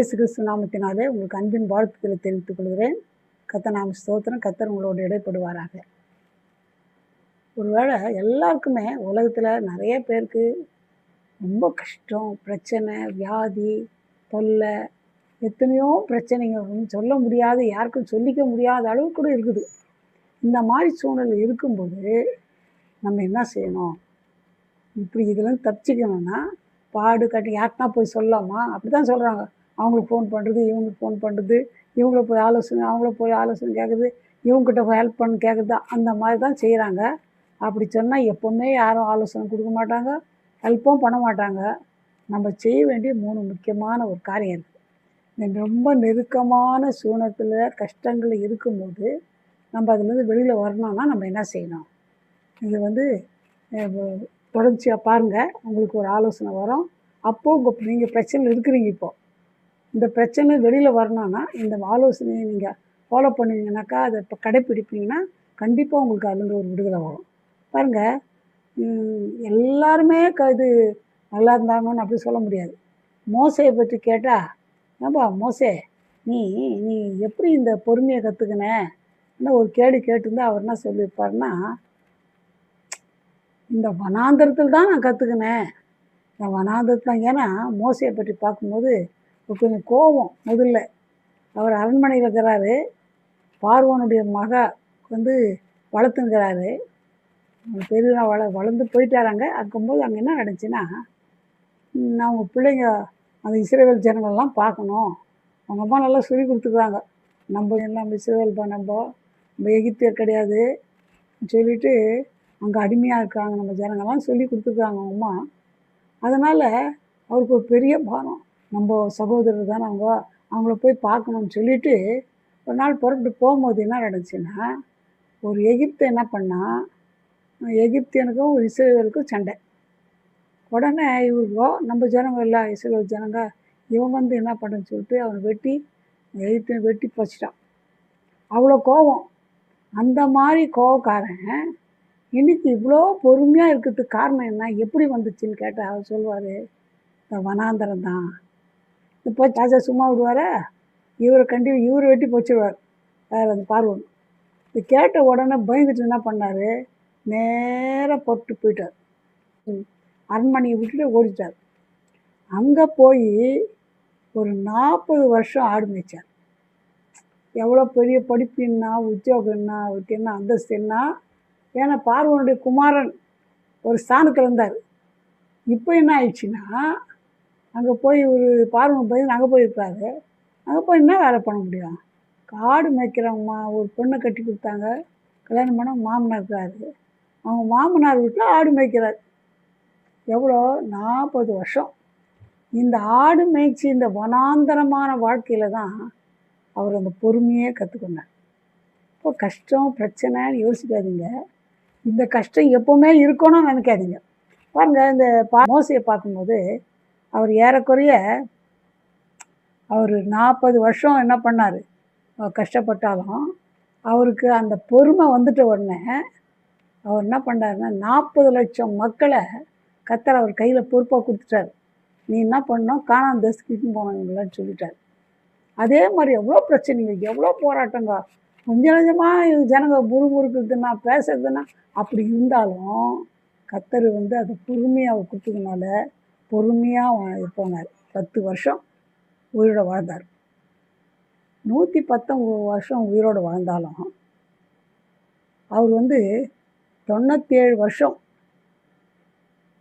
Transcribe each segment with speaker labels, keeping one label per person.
Speaker 1: இயேசு கிறிஸ்து நாமத்தினாலே உங்களுக்கு அன்பின் வாழ்த்துக்களை தெரிவித்துக் கொள்கிறேன். கர்த்தர் நாம ஸ்தோத்திரம். கர்த்தர் உங்களோடு இடைப்படுவாராக. ஒருவேளை எல்லாருக்குமே உலகத்தில் நிறைய பேருக்கு ரொம்ப கஷ்டம், பிரச்சனை, வியாதி, தொல்லை, எத்தனையோ பிரச்சனைங்க சொல்ல முடியாத, யாருக்கும் சொல்லிக்க முடியாத அளவு கூட இருக்குது. இந்த மாதிரி சூழ்நிலை இருக்கும்போது நம்ம என்ன செய்யணும்? இப்படி இதெல்லாம் தப்பிச்சிக்கணும்னா பாடு கட்டி யாருக்குனா போய் சொல்லலாமா? அப்படி தான் சொல்கிறாங்க. அவங்களுக்கு ஃபோன் பண்ணுறது, இவங்களுக்கு ஃபோன் பண்ணுறது, இவங்கள போய் ஆலோசனை, அவங்கள போய் ஆலோசனை கேட்குறது, இவங்ககிட்ட போய் ஹெல்ப் பண்ணு கேட்குறது, அந்த மாதிரி தான் செய்கிறாங்க. அப்படி சொன்னால் எப்போவுமே யாரும் ஆலோசனை கொடுக்க மாட்டாங்க, ஹெல்ப்பும் பண்ண மாட்டாங்க. நம்ம செய்ய வேண்டிய 3 முக்கியமான ஒரு காரியம் இருக்குது. இந்த ரொம்ப நெருக்கமான சூழ்நிலையில் கஷ்டங்கள் இருக்கும்போது நம்ம அதுலேருந்து வெளியில் வரணும்னா நம்ம என்ன செய்யணும்? இது வந்து தொடர்ச்சியாக பாருங்கள், உங்களுக்கு ஒரு ஆலோசனை வரும். அப்போது நீங்கள் பிரச்சனையில் இருக்கிறீங்க. இப்போது இந்த பிரச்சனை வெளியில் வரணும்னா இந்த ஆலோசனையை நீங்கள் ஃபாலோ பண்ணுவீங்கனாக்கா, அதை இப்போ கடைப்பிடிப்பீங்கன்னா கண்டிப்பாக உங்களுக்கு அதுலேருந்து ஒரு விடுதலை வரும். பாருங்கள், எல்லாருமே இது நல்லா இருந்தாங்கன்னு அப்படி சொல்ல முடியாது. மோசையை பற்றி கேட்டால், ஏன்பா மோசே, நீ நீ எப்படி இந்த பொறுமையை கற்றுக்கின ஒரு கேள்வி கேட்டிருந்தா அவர் என்ன சொல்லியிருப்பாருன்னா, இந்த வனாந்தரத்தில் தான் நான் கற்றுக்கினேன். இந்த வனாந்தரத்தில். ஏன்னா மோசையை பற்றி பார்க்கும்போது கொஞ்சம் கோபம். முதல்ல அவர் அரண்மனையில் இருக்கிறாரு, பார்வோனுடைய மக வந்து வளர்த்துங்கிறாரு, பெரிய வளர்ந்து போயிட்டாராங்க. இருக்கும்போது அங்கே என்ன நடந்துச்சுன்னா, அவங்க பிள்ளைங்க அந்த இஸ்ரவேல் ஜனங்கள்லாம் பார்க்கணும். அவங்க அம்மா நல்லா சொல்லி கொடுத்துக்குறாங்க. நம்ம எல்லாம் இஸ்ரவேல் நம்ம எகிப்தியர் கிடையாது சொல்லிவிட்டு அங்கே அடிமையாக இருக்காங்க நம்ம ஜனங்கள்லாம் சொல்லி கொடுத்துருக்காங்க அவங்க அம்மா. அதனால் அவருக்கு ஒரு பெரிய பாரம், நம்ம சகோதரர் தானே அவங்கள போய் பார்க்கணும்னு சொல்லிவிட்டு ஒரு நாள் புறப்பட்டு போகும்போது என்ன நடந்துச்சுன்னா, ஒரு எகிப்தை என்ன பண்ணால், எகிப்தியனுக்கும் ஒரு இஸ்ரவேலுக்கும் சண்டை. உடனே இவருக்கோ நம்ம ஜனங்க இல்லை, இஸ்ரவேல் ஜனங்க, இவங்க வந்து என்ன பண்ணுன்னு சொல்லிட்டு அவனை எகிப்தியனை வெட்டி போச்சிட்டான். அவ்வளோ கோபம். அந்த மாதிரி கோபக்காரன் இன்னைக்கு இவ்வளோ பொறுமையாக இருக்கிறதுக்கு காரணம் என்ன, எப்படி வந்துச்சுன்னு கேட்டால் அவர் சொல்லுவார், இந்த வனாந்தரம் தான். இப்போ ராஜா சும்மா விடுவாரா? இவரை வெட்டி போச்சிடுவார் வேறு அந்த பார்வன். இது கேட்ட உடனே பயந்துட்டு என்ன பண்ணார், நேராக பொட்டு போயிட்டார். அரண்மனையை விட்டுட்டு ஓடிட்டார். அங்கே போய் ஒரு 40 வருஷம் ஆடு மேய்ச்சார். எவ்வளோ பெரிய படிப்பு என்ன, உத்தியோகம் என்ன, அவருக்கு என்ன அந்தஸ்து என்ன. ஏன்னா பார்வனுடைய குமாரன் ஒரு ஸ்தானத்தில் இருந்தார். இப்போ என்ன ஆயிடுச்சுன்னா, அங்கே போய் ஒரு பார்வன் பயந்து அங்கே போயிருக்காரு. அங்கே போய் என்ன வேலை பண்ண முடியும்? காடு மேய்க்கிறவங்கம்மா ஒரு பெண்ணை கட்டி கொடுத்தாங்க, கல்யாணம் பண்ண மாமனார் இருக்கிறாரு. அவங்க மாமனார் வீட்டில் ஆடு மேய்க்கிறார். எவ்வளோ 40 வருஷம். இந்த ஆடு மேய்ச்சி இந்த வனாந்தரமான வாழ்க்கையில் தான் அவர் அந்த பொறுமையே கற்றுக்கொண்டார். இப்போ கஷ்டம் பிரச்சனைன்னு யோசிக்காதீங்க. இந்த கஷ்டம் எப்போவுமே இருக்கணும்னு நினைக்காதீங்க. பாருங்கள், இந்த மோசையை பார்க்கும்போது அவர் ஏறக்குறைய அவர் 40 வருஷம் என்ன பண்ணார், கஷ்டப்பட்டாலும் அவருக்கு அந்த பொறுமை வந்துட்ட உடனே அவர் என்ன பண்ணாருன்னா 40 லட்சம் மக்களை கர்த்தர் அவர் கையில் பொறுப்பாக கொடுத்துட்டார். நீ என்ன பண்ணணும், கானான் தேசத்துக்கு போனவங்களான்னு சொல்லிட்டார். அதே மாதிரி எவ்வளோ பிரச்சனைங்க, எவ்வளோ போராட்டங்க, கொஞ்சம் கொஞ்சமாக ஜனங்க முறுமுறுக்குதுன்னா பேசுறதுன்னா அப்படி இருந்தாலும் கர்த்தர் வந்து அது பொறுமையாக அவர் கொடுத்ததுனால பொறுமையாக போனார். 10 வருஷம் உயிரோட வாழ்ந்தார். 119 வருஷம் உயிரோடு வாழ்ந்தாலும் அவர் வந்து 97 வருஷம்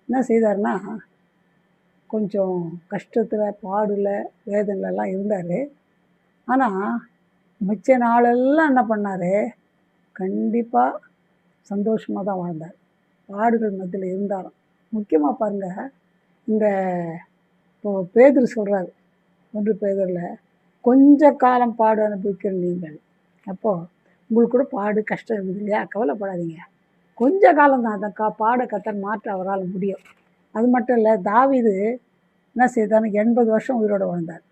Speaker 1: என்ன செய்தார்னா, கொஞ்சம் கஷ்டத்தில் பாடில் வேதனைலாம் இருந்தார். ஆனால் மிச்ச நாளெல்லாம் என்ன பண்ணார், கண்டிப்பாக சந்தோஷமாக தான் வாழ்ந்தார். பாடுகள் மத்தியில் இருந்தாலும். முக்கியமாக பாருங்கள், இந்த இப்போது பேதுரு சொல்கிறார் 1 பேதுருல, கொஞ்ச காலம் பாடு அனுபவிக்கிற நீங்கள். அப்போது உங்களுக்கு கூட பாடு கஷ்டம் இருக்குது இல்லையா, கவலைப்படாதீங்க. கொஞ்ச காலம் தான் அந்த பாடை கர்த்தர் மாற்ற அவரால் முடியும். அது மட்டும் இல்லை, தாவீது என்ன செய்தார்னு 80 வருஷம் உயிரோடு வாழ்ந்தார்.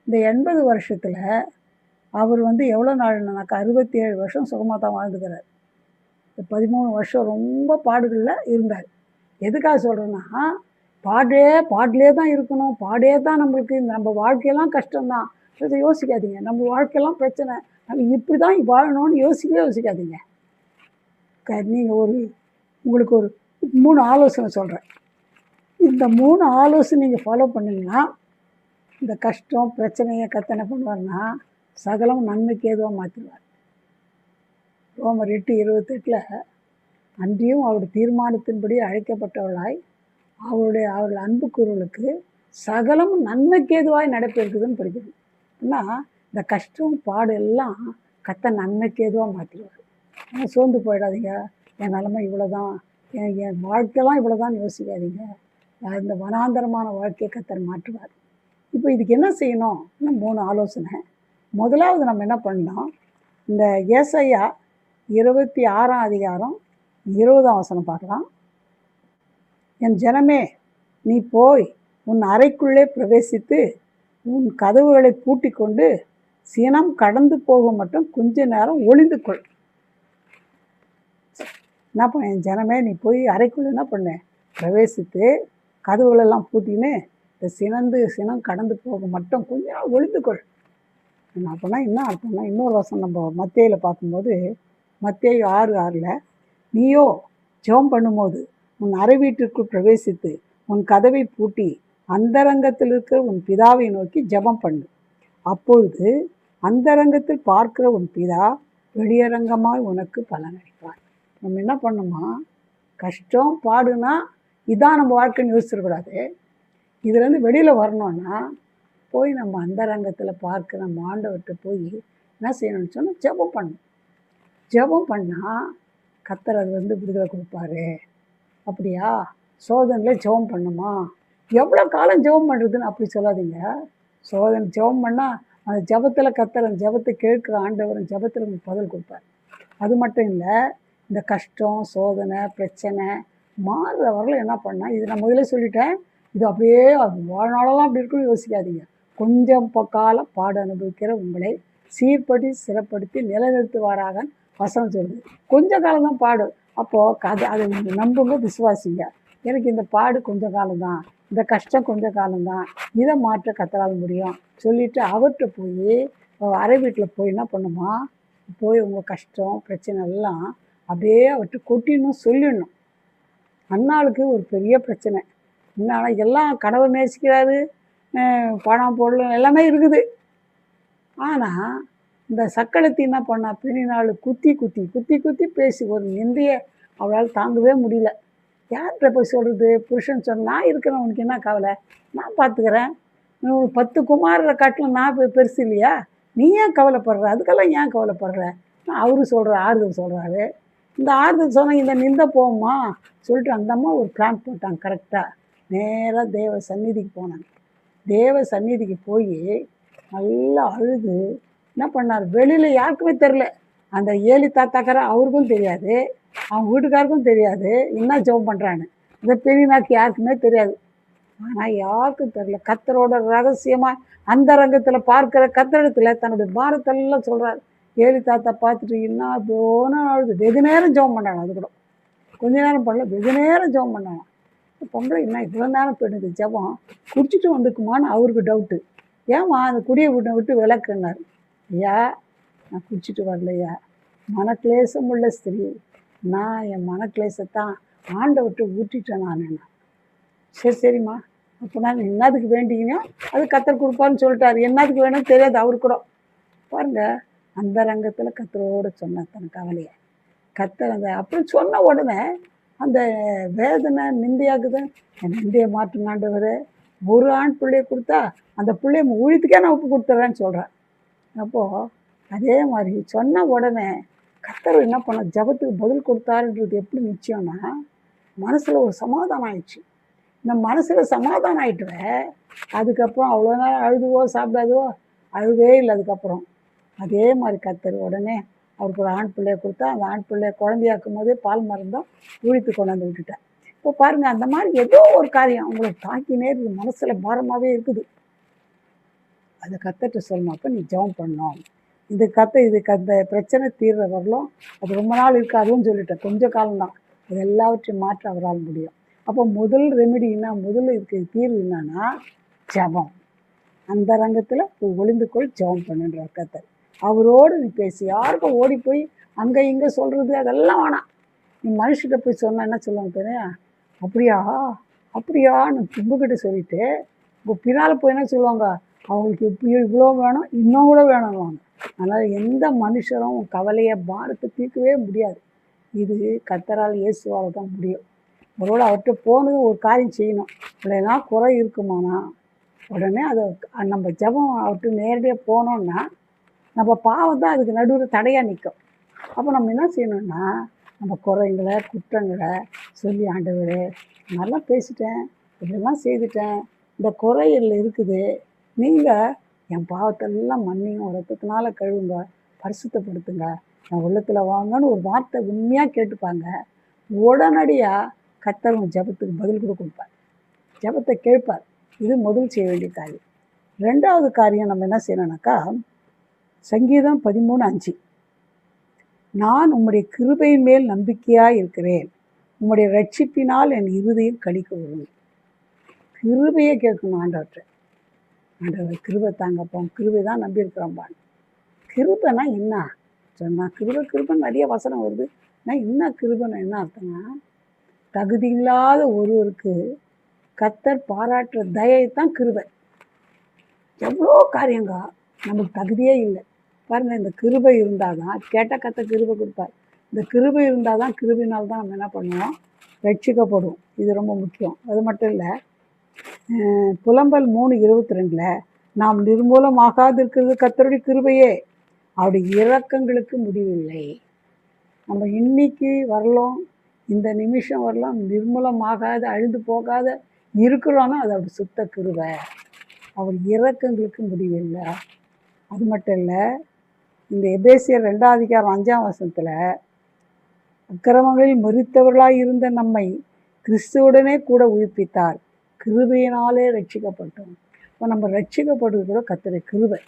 Speaker 1: இந்த 80 வருஷத்தில் அவர் வந்து எவ்வளோ நாள்னாக்கா 67 வருஷம் சுகமாக தான் வாழ்ந்துக்கிறார். 13 வருஷம் ரொம்ப பாடுகளில் இருந்தார். எதுக்காக சொல்கிறேன்னா, பாடிலே தான் இருக்கணும், பாடே தான் நம்மளுக்கு நம்ம வாழ்க்கையெல்லாம் கஷ்டம்தான். இதை யோசிக்காதீங்க. நம்ம வாழ்க்கையெல்லாம் பிரச்சனை, நம்ம இப்படி தான் வாழணும்னு யோசிக்கவே யோசிக்காதீங்க. நீங்கள் உங்களுக்கு ஒரு 3 ஆலோசனை சொல்கிறேன். இந்த 3 ஆலோசனை நீங்கள் ஃபாலோ பண்ணிங்கன்னா, இந்த கஷ்டம் பிரச்சனையை என்ன பண்ணுவார்னா சகலம் நன்மைக்கு ஏதுவாக மாற்றிடுவார். ரோமர் 8:28 அன்றியும் அவருடைய தீர்மானத்தின்படி அழைக்கப்பட்டவளாய் அவர்கள் அன்புக்குறவர்களுக்கு சகலம் நன்மைக்கு ஏதுவாய் நடப்பிருக்குதுன்னு படிக்கணும். ஏன்னா இந்த கஷ்டம் பாடு எல்லாம் நன்மைக்கு ஏதுவாக மாற்றிடுவார். சோர்ந்து போயிடாதீங்க, என் நிலைமை இவ்வளோதான், என் வாழ்க்கையெல்லாம் இவ்வளோதான் யோசிக்காதீங்க. இந்த வனாந்தரமான வாழ்க்கையை கத்தர் மாற்றுவார். இப்போ இதுக்கு என்ன செய்யணும்? இன்னும் 3 ஆலோசனை. முதலாவது நம்ம என்ன பண்ணோம், இந்த ஏசாயா 26ஆம் அதிகாரம் 20ஆம் வசனம் பார்க்கலாம். என் ஜனமே, நீ போய் உன் அறைக்குள்ளே பிரவேசித்து உன் கதவுகளை பூட்டி கொண்டு சினம் கடந்து போக மட்டும் கொஞ்ச நேரம் ஒளிந்து கொள். என்ன பண்ண, என் ஜனமே நீ போய் அறைக்குள்ளே என்ன பண்ண, பிரவேசித்து கதவுகளெல்லாம் பூட்டின்னு இந்த சினம் கடந்து போக மட்டும் கொஞ்ச நேரம் ஒளிந்து கொள். அப்படின்னா என்ன அர்த்தம்னா, இன்னொரு வருஷம் நம்ம மத்தேயில் பார்க்கும்போது மத்தேயு 6:6 நீயோ ஜெபம் பண்ணும்போது உன் அறை வீட்டிற்குள் பிரவேசித்து உன் கதவை பூட்டி அந்தரங்கத்தில் இருக்கிற உன் பிதாவை நோக்கி ஜெபம் பண்ணு. அப்பொழுது அந்தரங்கத்தில் பார்க்கிற உன் பிதா வெளியரங்கமாய் உனக்கு பலனளிப்பார். நம்ம என்ன பண்ணுமா, கஷ்டம் பாடுனா இதான் நம்ம வாழ்க்கைன்னு யோசிச்சிடக்கூடாது. இதுலேருந்து வெளியில் வரணும்னா போய் நம்ம அந்தரங்கத்தில் பார்க்க நம்ம ஆண்டவர்கிட்ட போய் என்ன செய்யணும்னு சொன்னால் ஜெபம் பண்ணணும். ஜெபம் பண்ணால் கர்த்தர் அது விடுதலை கொடுப்பாரு. அப்படியா, சோதனையில் ஜெபம் பண்ணுமா, எவ்வளோ காலம் ஜெபம் பண்ணுறதுன்னு அப்படி சொல்லாதீங்க. சோதனை ஜெபம் பண்ணால் அந்த ஜெபத்தில் கர்த்தர் அந்த ஜெபத்தை கேட்குற ஆண்டவர் ஜெபத்தில் உங்களுக்கு பதில் கொடுப்பார். அது மட்டும் இல்லை, இந்த கஷ்டம் சோதனை பிரச்சனை மாறுற வரல என்ன பண்ணால், இது நான் முதல்ல சொல்லிட்டேன், இது அப்படியே வாழ்நாளெல்லாம் அப்படி இருக்குன்னு யோசிக்காதீங்க. கொஞ்சம் காலம் பாடு அனுபவிக்கிற உங்களை சீர்படுத்தி சிறப்படுத்தி நிலைநிறுத்துவாராக வசனம் சொல்லுது. கொஞ்ச காலம் தான் பாடு. அப்போது அதை நம்புங்க, விசுவாசிங்க. எனக்கு இந்த பாடு கொஞ்ச காலம்தான், இந்த கஷ்டம் கொஞ்ச காலம்தான், இதை மாற்ற கத்தரால் முடியும் சொல்லிவிட்டு அவர்கிட்ட போய் அறை வீட்டில் போய் என்ன பண்ணுமா, போய் உங்கள் கஷ்டம் பிரச்சனை எல்லாம் அப்படியே அவர்கிட்ட கொட்டிடணும், சொல்லிடணும். அண்ணாளுக்கு ஒரு பெரிய பிரச்சனை என்னன்னா, எல்லாம் கணவர் நேசிக்கிறாரு, பணம் பொருள் எல்லாமே இருக்குது. ஆனால் இந்த சக்களத்தி என்ன பண்ணா, பெரிய குத்தி குத்தி குத்தி குத்தி பேசி ஒரு நிந்தையை அவளால் தாங்கவே முடியல. யார்கிட்ட போய் சொல்கிறது? புருஷன் சொன்ன, நான் இருக்கிறேன், உனக்கு என்ன கவலை, நான் பார்த்துக்கிறேன், 10 குமாரரை காட்டிலும் நான் பெருசு இல்லையா, நீ ஏன் கவலைப்படுற, அதுக்கெல்லாம் ஏன் கவலைப்படுற? அவரு சொல்கிற ஆறுதல் சொல்கிறாரு. இந்த ஆறுதல் சொன்னால் இந்த நிந்தை போகுமா சொல்லிட்டு அந்த அம்மா ஒரு பிளான் போட்டாங்க. கரெக்டாக நேராக தேவ சந்நிதிக்கு போனாங்க. தேவ சந்நிதிக்கு போய் நல்லா அழுது என்ன பண்ணார், வெளியில் யாருக்குமே தெரில. அந்த ஏலி தாத்தாக்கார அவருக்கும் தெரியாது, அவங்க வீட்டுக்காருக்கும் தெரியாது என்ன ஜெபம் பண்ணுறான்னு. இந்த பெரியனாக்கு யாருக்குமே தெரியாது. ஆனால் யாருக்கும் தெரில. கர்த்தரோட ரகசியமாக அந்த ரங்கத்தில் பார்க்குற கர்த்தரிடத்தில் தன்னுடைய பாரத்தெல்லாம் சொல்கிறார். ஏலி தாத்தா பார்த்துட்டு என்ன போன அழுது வெகு நேரம் ஜெபம் பண்ணாங்க. அது கூட கொஞ்ச நேரம் பண்ணல, வெகு நேரம் ஜெபம் பண்ணாங்க. பொம்பளை என்ன இவ்வளோ நேரம் போயிடுது ஜெபம், குடிச்சிட்டு வந்துக்குமான்னு அவருக்கு டவுட்டு. ஏம்மா அந்த குடியை விட்டு விளக்குன்னார். ஐயா, நான் குடிச்சிட்டு வரலையா, மனக்லேசம் உள்ள ஸ்திரீ, நான் என் மனக்லேசத்தான் ஆண்டவர்கிட்ட ஊட்டிட்டேன் நான். சரிம்மா, அப்போ நான் என்னதுக்கு வேண்டிங்கன்னா அது கத்தர் கொடுப்பான்னு சொல்லிட்டாரு. என்னதுக்கு வேணும்னு தெரியாது அவரு கூட. பாருங்கள், அந்த ரங்கத்தில் கத்தரோடு சொன்ன தன் கவலையை கத்தர் அந்த அப்படி சொன்ன உடனே அந்த வேதனை நிந்தையாக்குது. என் நிந்தையை மாற்றுங்காண்டவர், ஒரு ஆண் பிள்ளையை கொடுத்தா அந்த பிள்ளைய ஊழியத்துக்கே நான் ஒப்பு கொடுத்துட்றேன்னு சொல்கிறேன். அப்போது அதே மாதிரி சொன்ன உடனே கர்த்தர் என்ன பண்ண, ஜபத்துக்கு பதில் கொடுத்தாருன்றது எப்படி நிச்சயம்னா, மனசில் ஒரு சமாதானம் ஆயிடுச்சு. இந்த மனசில் சமாதானம் ஆகிட்டுவே அதுக்கப்புறம் அவ்வளோ நேரம் அழுதுவோ சாப்பிடாதுவோ அழுவே இல்லை. அதுக்கப்புறம் அதே மாதிரி கர்த்தர் உடனே அவருக்கு ஒரு ஆண் பிள்ளையை கொடுத்தா அந்த ஆண் பிள்ளைய குழந்தையாக்கும் போதே பால் மருந்தும் ஊழித்து கொண்டாந்து விட்டுட்டேன். இப்போ பாருங்கள், அந்த மாதிரி ஏதோ ஒரு காரியம் அவங்களை தாக்கினே இருக்குது, மனசில் பாரமாகவே இருக்குது. அதை கர்த்தர்கிட்ட சொல்லணும். அப்போ நீ ஜெபம் பண்ணணும். இதுக்கு அந்த பிரச்சனை தீர்ற வரலும் அது ரொம்ப நாள் இருக்குது, அதுவும் சொல்லிட்டேன், கொஞ்சம் காலம்தான். அது எல்லாவற்றையும் மாற்ற அவரால் முடியும். அப்போ முதல் ரெமெடின்னா முதல்ல இதுக்கு தீர்வு என்னன்னா ஜபம். அந்த ரங்கத்தில் ஒளிந்துக்கொள் ஜபம் பண்ணுன்ற கர்த்தர். அவரோடு நீ பேசி, யாருக்கும் ஓடி போய் அங்கே இங்கே சொல்கிறது அதெல்லாம் வேணாம். நீ மனுஷிட்ட போய் சொன்னால் என்ன சொல்லுவாங்க தெரியும்? அப்படியா அப்படியான்னு தும்புக்கிட்ட சொல்லிட்டு இப்போ பின்னால் போய் என்ன சொல்லுவாங்க, அவங்களுக்கு இப்படியோ இவ்வளோ வேணும் இன்னும் கூட வேணும்வாங்க. அதனால் எந்த மனுஷரும் கவலையை பாரத்தை தீர்க்கவே முடியாது. இது கர்த்தரால் இயேசுவால் தான் முடியும். அவரோட அவர்கிட்ட போனது ஒரு காரியம் செய்யணும். இல்லைன்னா குறை இருக்குமானா உடனே அதை நம்ம ஜபம் அவர்கிட்ட நேரடியாக போனோன்னா நம்ம பாவம் தான் அதுக்கு நடுவில் தடையாக நிற்கும். அப்போ நம்ம என்ன செய்யணும்னா நம்ம குறைங்களை குற்றங்களை சொல்லி, ஆண்டவரே நல்லா பேசிட்டேன், இப்படிலாம் செய்துட்டேன், இந்த குறைகள் இருக்குது, நீங்கள் என் பாவத்தெல்லாம் மன்னியும், ரத்தத்தினால கழுவுங்க, பரிசுத்தப்படுத்துங்க, என் உள்ளத்தில் வாங்கன்னு ஒரு வார்த்தை உண்மையாக கேட்டுப்பாங்க. உடனடியாக கர்த்தர் உங்கள் ஜபத்துக்கு பதில் கூட கொடுப்பார், ஜபத்தை கேட்பார். இது முதல் செய்ய வேண்டிய காரியம். ரெண்டாவது காரியம் நம்ம என்ன செய்யணும்னாக்கா, சங்கீதம் 13:5, நான் உம்முடைய கிருபையின் மேல் நம்பிக்கையாக இருக்கிறேன், உம்முடைய ரட்சிப்பினால் என் இருதயம் களிகூரும். கிருபையை கேட்கணும் ஆண்டவர்கிட்ட. ஆண்டவர் கிருபை தாங்கப்பா, கிருபை தான் நம்பியிருக்கிறோம்பா. கிருபைனா என்ன சொன்னால், கிருபைன்னு நிறைய வசனம் வருது. நான் என்ன கிருபைன்னு என்ன அர்த்தம்னா, தகுதி இல்லாத ஒருவருக்கு கர்த்தர் பாராட்டுற தயை தான் கிருபை. எவ்வளோ காரியங்க நமக்கு தகுதியே இல்லை பாருங்கள். இந்த கிருபை இருந்தால் தான் கேட்டால் கர்த்தர் கிருபை கொடுப்பார். இந்த கிருபை இருந்தால் தான், கிருபையினால் தான் நம்ம என்ன பண்ணுவோம், ரட்சிக்கப்படும். இது ரொம்ப முக்கியம். அது மட்டும் இல்லை, புலம்பல் 3:22 நாம் நிர்மூலமாகாதிருக்கிறது கர்த்தருடைய கிருபையே, அவருடைய இரக்கங்களுக்கு முடிவில்லை. நம்ம இன்னைக்கு வரலாம், இந்த நிமிஷம் வரலாம், நிர்மூலமாகாத அழிந்து போகாத இருக்கிறோன்னா அது அப்படி சுத்த கிருபை. அவர் இரக்கங்களுக்கு முடிவில்லை. அது மட்டும் இல்லை, இந்த எபேசியர் 2:5 அக்கிரமங்களில் மரித்தவர்களாய் இருந்த நம்மை கிறிஸ்துவுடனே கூட உயிர்ப்பித்தார், கிருபையினாலே ரட்சிக்கப்பட்டோம். இப்போ நம்ம ரட்சிக்கப்படுறது கூட கர்த்தருடைய கிருபை.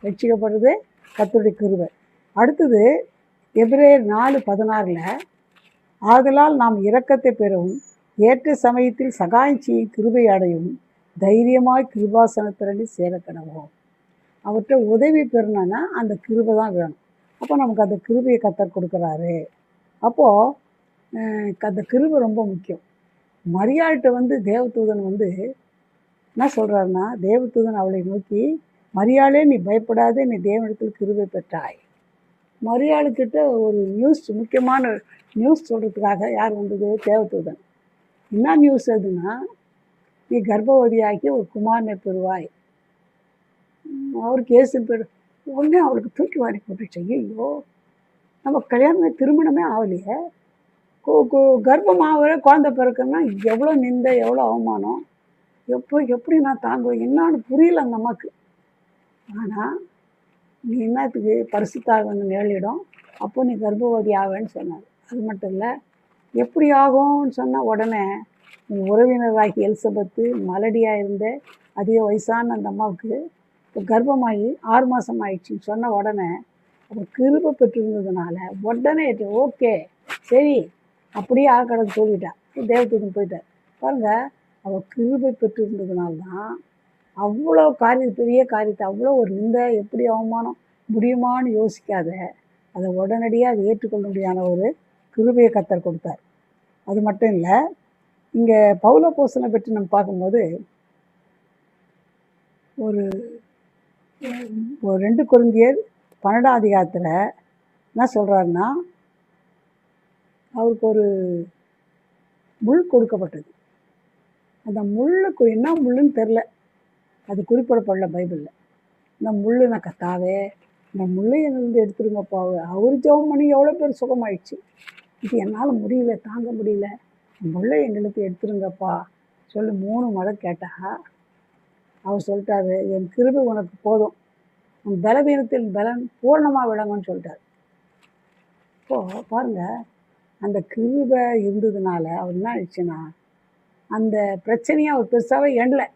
Speaker 1: ரட்சிக்கப்படுறது கர்த்தருடைய கிருபை. அடுத்தது எபிரேயர் 4:16 ஆதலால் நாம் இரக்கத்தை பெறவும் ஏற்ற சமயத்தில் சகாயம் செய்யும் கிருபை அடையும் தைரியமாய் கிருபாசனத்திரண்டி சேரக்கடவோம். அவர்கிட்ட உதவி பெறணும்னா அந்த கிருபை தான் வேணும். அப்போ நமக்கு அந்த கிருபையை கர்த்தர் கொடுக்குறாரு. அப்போது அந்த கிருபை ரொம்ப முக்கியம். மரியாள்கிட்ட தேவதூதன் என்ன சொல்கிறாருன்னா, தேவதூதன் அவளை நோக்கி, மரியாளே நீ பயப்படாதே, நீ தேவனிடத்தில் கிருபை பெற்றாய். மரியாளுக்கிட்ட ஒரு முக்கியமான நியூஸ் சொல்கிறதுக்காக யார் வந்தது? தேவதூதன். என்ன நியூஸ் அதுன்னா, நீ கர்ப்பவதியாக்கி ஒரு குமாரனை பெறுவாய், அவருக்கு இயேசு பேர். உடனே அவளுக்கு தூக்கி வாரி போட்டுச்சு. ஐயோ, நம்ம கல்யாணமே திருமணமே ஆகலையே, கர்ப்பமாக குழந்தை பிறக்குன்னா எவ்வளோ நிந்தை, எவ்வளோ அவமானம், எப்படி நான் தாங்குவேன், என்னான்னு புரியல அந்த அம்மாவுக்கு. ஆனால் நீ என்னத்துக்கு பரிசுத்தாக நேரிடும், அப்போ நீ கர்ப்பவதி ஆவேன்னு சொன்னார். அது மட்டும் இல்லை, எப்படி ஆகும்னு சொன்னால் உடனே உன் உறவினராகி எலிசபெத்து மலடியாக இருந்த அதிக வயசான அந்த அம்மாவுக்கு இப்போ கர்ப்பமாகி 6 மாதம் ஆயிடுச்சுன்னு சொன்ன உடனே அவர் கிருபை பெற்றிருந்ததுனால உடனே ஓகே சரி அப்படியே ஆக்கடன்னு சொல்லிட்டார். தேவதூதன் போயிட்டார். பாருங்கள், அவர் கிருபை பெற்றிருந்ததுனால தான் அவ்வளோ பெரிய காரியத்தை, அவ்வளோ ஒரு நிந்தை, எப்படி அவமானம் முடியுமான்னு யோசிக்காத அதை உடனடியாக அதை ஏற்றுக்கொள்ள முடியாத ஒரு கிருபையை கர்த்தர் கொடுத்தார். அது மட்டும் இல்லை, இங்கே பவுலப்போஸ்தலனை பற்றி நம்ம பார்க்கும்போது ஒரு 2 கொரிந்தியர் 12 என்ன சொல்கிறாருன்னா, அவருக்கு ஒரு முள் கொடுக்கப்பட்டது. அந்த முள்ளுக்கு என்ன முள்ளுன்னு தெரில, அது குறிப்பிடப்படல பைபிளில். இந்த முள்ளுனா கத்தாவே இந்த முள்ளை என்னிருந்து எடுத்துருங்கப்பா. அவர் ஜெபம் பண்ணி எவ்வளோ பேர் சுகமாயிடுச்சு. இது என்னால் முடியல, தாங்க முடியல, முள்ளை எங்களுக்கு எடுத்துருங்கப்பா சொல்லி 3 முறை கேட்டால் அவர் சொல்லிட்டாரு, என் கிருபை உனக்கு போதும், உன் பலவீனத்தில் பலன் பூர்ணமாக விளங்குன்னு சொல்லிட்டார். இப்போது பாருங்கள், அந்த கிருபை இருந்ததுனால அவர் என்ன ஆயிடுச்சுன்னா அந்த பிரச்சனையை அவர் பெருசாகவே எண்ணலை.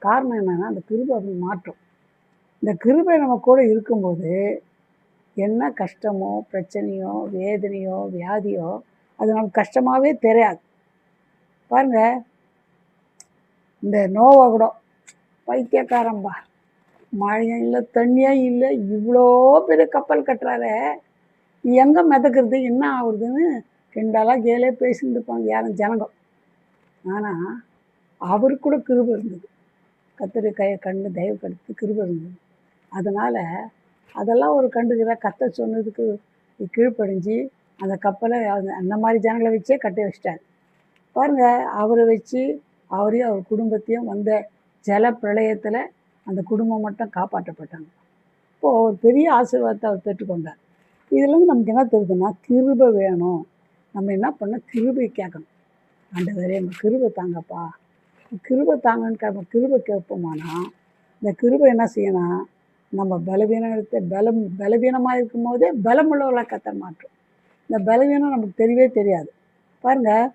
Speaker 1: காரணம் என்னென்னா அந்த கிருபை அப்படி மாற்றும். இந்த கிருபை நம்ம கூட இருக்கும்போது என்ன கஷ்டமோ பிரச்சனையோ வேதனையோ வியாதியோ அது நமக்கு கஷ்டமாகவே தெரியாது. பாருங்க, இந்த நோவா கூட பைத்தியக்காரம்பா, மழையும் இல்லை தண்ணியும் இல்லை, இவ்வளோ பெரிய கப்பல் கட்டுறாரு, எங்கே மிதக்கிறது என்ன ஆகுறதுன்னு கிண்டலாக கேலே பேசிட்டு இருப்பாங்க யாரும் ஜனங்க. ஆனால் அவருக்கு கூட கிருபை இருந்தது, கத்தரி கையை கண்டு தயவு கடுத்து கிருபை இருந்தது. அதனால் அதெல்லாம் ஒரு கண்டுக்கிற கத்த சொன்னதுக்கு கீழ்ப்படிஞ்சு அந்த கப்பலை அந்த மாதிரி ஜனங்களை வச்சே கட்டி வச்சிட்டார். பாருங்கள், அவரை வச்சு அவரையும் அவர் குடும்பத்தையும் வந்த ஜல பிரளயத்தில் அந்த குடும்பம் மட்டும் காப்பாற்றப்பட்டாங்க. இப்போது ஒரு பெரிய ஆசீர்வாதத்தை அவர் பெற்றுக்கொண்டார். இதுலேருந்து நமக்கு என்ன தெரியுதுன்னா, கிருபை வேணும். நம்ம என்ன பண்ணோம், கிருபை கேட்கணும். ஆண்டவரே எனக்கு கிருபை தாங்கப்பா, கிருபை தாங்கன்னு கிருபை கேட்போமானா, இந்த கிருபை என்ன செய்யணும், நம்ம பலவீனத்தை பலவீனமாக இருக்கும் போதே பலமுள்ளவர்களாக கத்த மாட்டோம். இந்த பலவீனம் நமக்கு தெரியவே தெரியாது. பாருங்கள்,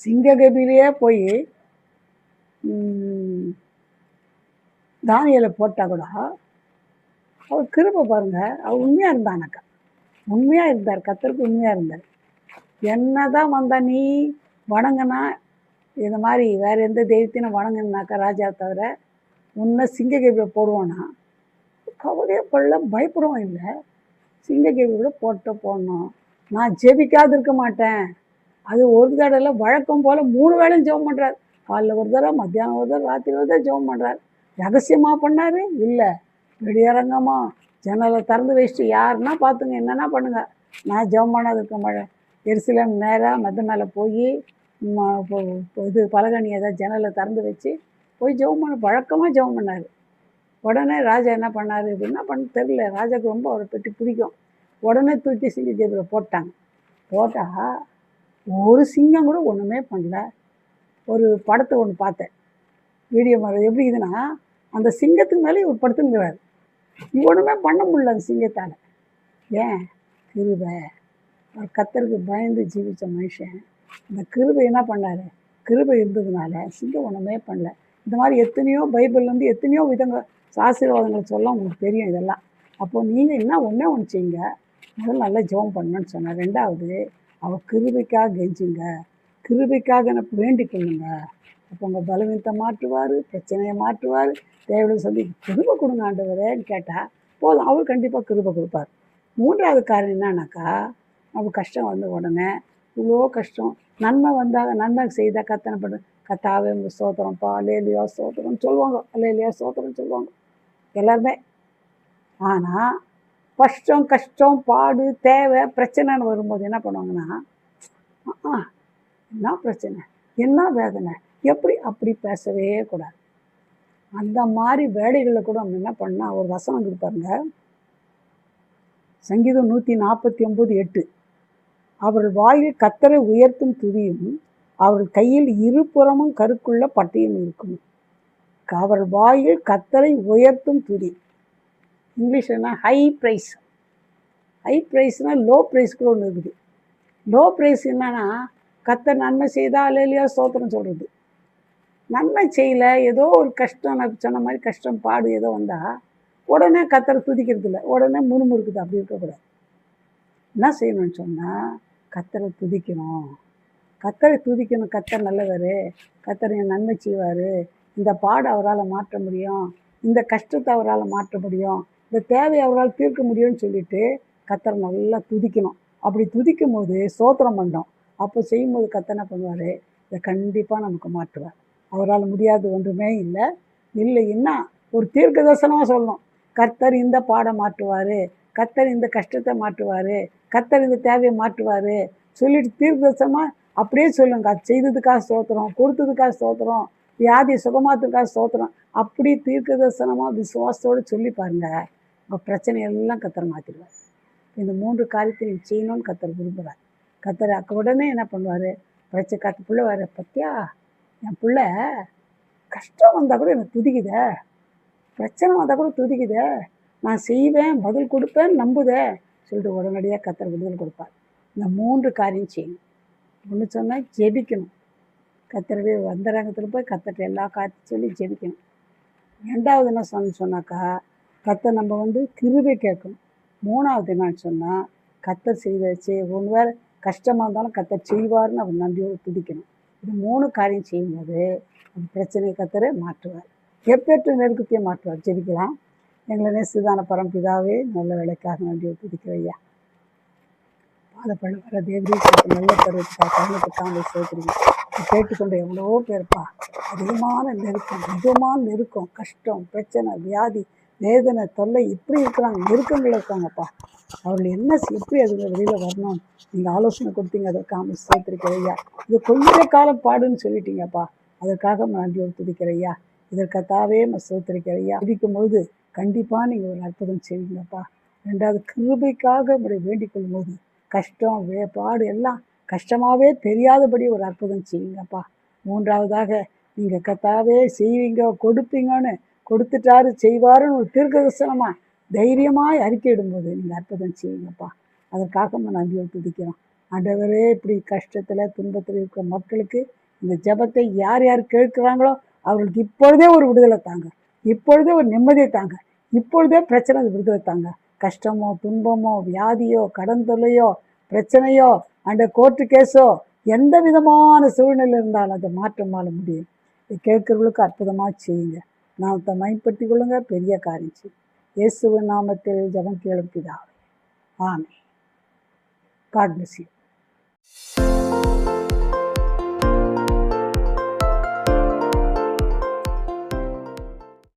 Speaker 1: சிங்ககபிலேயே போய் தானியலை போட்டால் கூட அவர் கிருபை பாருங்கள், அவர் உண்மையாக இருந்தானாக்கா, உண்மையாக இருந்தார், கத்தருக்கு உண்மையாக இருந்தார். என்ன தான் வந்தா நீ வணங்கினா, இந்த மாதிரி வேறு எந்த தெய்வத்தையும் வணங்கினாக்கா ராஜா தவிர உன்னை சிங்ககபியை போடுவானா, கவலையே படல, பயப்படுவோம் இல்லை, சிங்ககபியோட போடணும். நான் ஜெபிக்காது இருக்க மாட்டேன். அது ஒரு தடவை வழக்கம் போல் 3 வேளையும் ஜெபம் பண்ணுறார். காலைல ஒரு தடவை, மத்தியானம் ஒரு தடவை, ராத்திரி ஒரு தடவை ஜெபம் பண்ணுறார். ரகசியமாக பண்ணார் இல்லை, வெளியரங்கமாக ஜன்னலை திறந்து வச்சுட்டு யாருன்னா பார்த்துங்க, என்னென்னா பண்ணுங்க, நான் ஜெபம் பண்ணாது இருக்க மழை எருசலேம் நேராக மெத்த மேலே போய் இது பலகனி ஏதாவது ஜன்னலை திறந்து வச்சு போய் ஜெபம் பண்ண வழக்கமாக ஜெபம் பண்ணார். உடனே ராஜா என்ன பண்ணார், இது என்ன பண்ண தெரியல, ராஜாவுக்கு ரொம்ப அவரை பற்றி பிடிக்கும். உடனே தூக்கி சிங்ககபியில் போட்டாங்க. போட்டால் ஒரு சிங்கம் கூட ஒன்றுமே பண்ணல. ஒரு படத்தை ஒன்று பார்த்தேன், வீடியோ மாதிரி. எப்படி இதுன்னா, அந்த சிங்கத்துக்கு மேலே இவர் படுத்துங்கிறார், ஒன்றுமே பண்ண முடியல அந்த சிங்கத்தால். ஏன்? கிருபை. அவர் கத்தருக்கு பயந்து ஜீவித்த மனுஷன். அந்த கிருபை என்ன பண்ணார், கிருபை இருந்ததுனால சிங்கம் ஒன்றுமே பண்ணல. இந்த மாதிரி எத்தனையோ பைபிள்லேருந்து எத்தனையோ விதங்கள் ஆசீர்வாதங்களை சொல்ல உங்களுக்கு தெரியும் இதெல்லாம். அப்போது நீங்கள் என்ன ஒன்றே ஒன்று செய்யுங்க, முதல்ல நல்லா ஜெபம் பண்ணணும்னு சொன்னார். 2வது, அவர் கிருபைக்காக கெஞ்சுங்க, கிருபைக்காக எனக்கு வேண்டிக் கொள்ளுங்க. அப்போ உங்கள் பலவீனத்தை மாற்றுவார், பிரச்சனையை மாற்றுவார். தேவையை சொல்லி கிருபை கொடுங்க ஆண்டவரேன்னு கேட்டால் போதும், அவர் கண்டிப்பாக கிருபை கொடுப்பார். 3வது காரணம் என்னன்னாக்கா, நம்ம கஷ்டம் வந்த உடனே இவ்வளோ கஷ்டம் நன்மை வந்தால், நன்மை செய்தால் கத்தனை பண்ணு, கத்தாவே உங்கள் ஸ்தோத்திரம்ப்பா, அல்லேலூயா ஸ்தோத்திரம்னு சொல்லுவாங்க, அல்லேலூயா ஸ்தோத்திரம்னு சொல்லுவாங்க எல்லாருமே. ஆனால் கஷ்டம் பாடு தேவை பிரச்சனைன்னு வரும்போது என்ன பண்ணுவாங்கன்னா, என்ன பிரச்சனை, என்ன வேதனை, எப்படி, அப்படி பேசவே கூடாது. அந்த மாதிரி வேலைகளில் கூட நம்ம என்ன பண்ணால், ஒரு வசனம் இருப்பாருங்க, சங்கீதம் 149:8, அவர்கள் வாயில் கத்தரை உயர்த்தும் துதியும் அவர்கள் கையில் இருபுறமும் கருக்குள்ள பட்டயம் இருக்கும். அவர்கள் வாயில் கத்தரை உயர்த்தும் துதி, இங்கிலீஷ்னா ஹை ப்ரைஸ். ஹை ப்ரைஸ்னால் லோ ப்ரைஸ் கூட ஒன்று இருக்குது. லோ ப்ரைஸ் என்னன்னா, கத்தர் நன்மை செய்தால் அல்லேலூயா ஸ்தோத்திரம் சொல்கிறது. நன்மை செய்யலை, ஏதோ ஒரு கஷ்டம், நான் சொன்ன மாதிரி கஷ்டம் பாடு ஏதோ வந்தால் உடனே கத்தரை துதிக்கிறது இல்லை, உடனே முறுமுறுக்குது. அப்படி இருக்கக்கூடாது. என்ன செய்யணும்னு சொன்னால், கத்தரை துதிக்கணும், கத்தரை துதிக்கணும். கத்தர் நல்லவர், கத்தர் என் நன்மை செய்வார், இந்த பாடு அவரால் மாற்ற முடியும், இந்த கஷ்டத்தை அவரால் மாற்ற முடியும், இந்த தேவையை அவரால் தீர்க்க முடியும்னு சொல்லிட்டு கத்தரை நல்லா துதிக்கணும். அப்படி துதிக்கும் போது ஸ்தோத்திரம் பண்ணோம். அப்போ செய்யும்போது கத்தர் என்ன பண்ணுவார், இதை கண்டிப்பாக நமக்கு மாற்றுவார். அவரால் முடியாது ஒன்றுமே இல்லை. இல்லைன்னா ஒரு தீர்க்க தரிசனமாக சொல்லணும், கர்த்தர் இந்த பாடை மாற்றுவார், கர்த்தர் இந்த கஷ்டத்தை மாற்றுவார், கர்த்தர் இந்த தேவையை மாற்றுவார் சொல்லிட்டு தீர்க்க தரிசனமாக அப்படியே சொல்லுங்க. அது செய்ததுக்காக ஸ்தோத்திரம், கொடுத்ததுக்காக ஸ்தோத்திரம், வியாதி சுகமாத்துக்காக ஸ்தோத்திரம், அப்படி தீர்க்க தரிசனமாக விசுவாசத்தோடு சொல்லி பாருங்கள், உங்கள் பிரச்சனையெல்லாம் கத்தர் மாற்றிடுவார். இந்த 3 காரியத்தை நீங்கள் செய்யணும்னு கத்தர் விரும்புகிறார். கத்தர் உடனே என்ன பண்ணுவார், பிள்ளை வேறு பற்றியா, என் பிள்ளை கஷ்டம் வந்தால் கூட எனக்கு துதிக்குதே, பிரச்சனை வந்தால் கூட துதிக்குதே, நான் செய்வேன், பதில் கொடுப்பேன், நம்புதே சொல்லிட்டு உடனடியாக கத்தர் விடுதல் கொடுப்பார். இந்த 3 காரியம் செய்யணும். ஒன்று சொன்னால் ஜெபிக்கணும், கத்தருடைய வந்தரங்கத்தில் போய் கத்தர்கிட்ட எல்லா காரியத்தையும் சொல்லி ஜெபிக்கணும். 2வது என்ன சொன்னாக்கா, கத்தர் நம்ம கிருபை கேட்கணும். 3வது என்னன்னு சொன்னால், கத்தர் ஒன்று வேறு கஷ்டமாக இருந்தாலும் கத்தர் செய்வார்னு அவர் நன்றியோடு துதிக்கணும். இது 3 காரியம் செய்யும்போது அந்த பிரச்சனையை கத்தர் மாற்றுவார். எப்பேற்ற நெருக்கத்தையும் மாற்றுவார். ஜெபிக்கலாம். எங்களை நேசிதான பரம்பிதாவே, நல்ல வேலைக்காக நன்றி துதிக்கிற ஐயா. பாதப்பட வர தேவரீ நல்ல பருவத்துக்காக கவனத்துக்காக சேர்க்குறீங்க. கேட்டுக்கொண்டு எவ்வளோ பேர்ப்பா அதிகமான நெருக்கம், கஷ்டம், பிரச்சனை, வியாதி, வேதனை, தொல்லை இப்படி இருக்கிறாங்க, நெருக்கங்கள் இருக்காங்கப்பா. அவர்கள் எப்படி அதுங்க வெளியில் வரணும் நீங்கள் ஆலோசனை கொடுத்தீங்க. அதற்காக சேர்த்துருக்கிறையா. இது கொஞ்ச காலம் பாடுன்னு சொல்லிட்டீங்கப்பா. அதற்காக நன்றியோடு துதிக்கிறையா. இதற்கத்தாவே சேர்த்திருக்கிறையா. துதிக்கும்போது கண்டிப்பாக நீங்கள் ஒரு அற்புதம் செய்வீங்கப்பா. 2வது கிருபைக்காக உங்களை வேண்டிக் கொள்ளும்போது கஷ்டம் பாடு எல்லாம் கஷ்டமாகவே தெரியாதபடி ஒரு அற்புதம் செய்வீங்கப்பா. 3வதாக நீங்கள் கத்தாவே செய்வீங்க, கொடுப்பீங்கன்னு கொடுத்துட்டாரு செய்வாருன்னு ஒரு தீர்க்கதரிசனமாக தைரியமாக அறிக்கையிடும்போது நீங்கள் அற்புதம் செய்வீங்கப்பா. அதற்காக நம்ம நன்றியோடு துதிக்கிறோம். ஆண்டவரே, இப்படி கஷ்டத்தில் துன்பத்தில் இருக்கிற மக்களுக்கு இந்த ஜெபத்தை யார் யார் கேட்குறாங்களோ அவர்களுக்கு இப்பொழுதே ஒரு விடுதலை தாங்க, இப்பொழுதே ஒரு நிம்மதியை தாங்க, இப்பொழுதே பிரச்சனை விடுதலை தாங்க. கஷ்டமோ, துன்பமோ, வியாதியோ, கடன் தொல்லையோ, பிரச்சனையோ, அந்த கோர்ட்டு கேஸோ, எந்த விதமான சூழ்நிலை இருந்தாலும் அதை மாற்றமால முடியும். இதை கேட்குறவங்களுக்கு அற்புதமாக செய்யுங்க. நாமத்தை பயன்படுத்தி கொள்ளுங்க. பெரிய காரியம் செய்யும். இயேசுவின் நாமத்தில் ஜெபம் கேளும் பிதாவே. ஆமென். God bless you.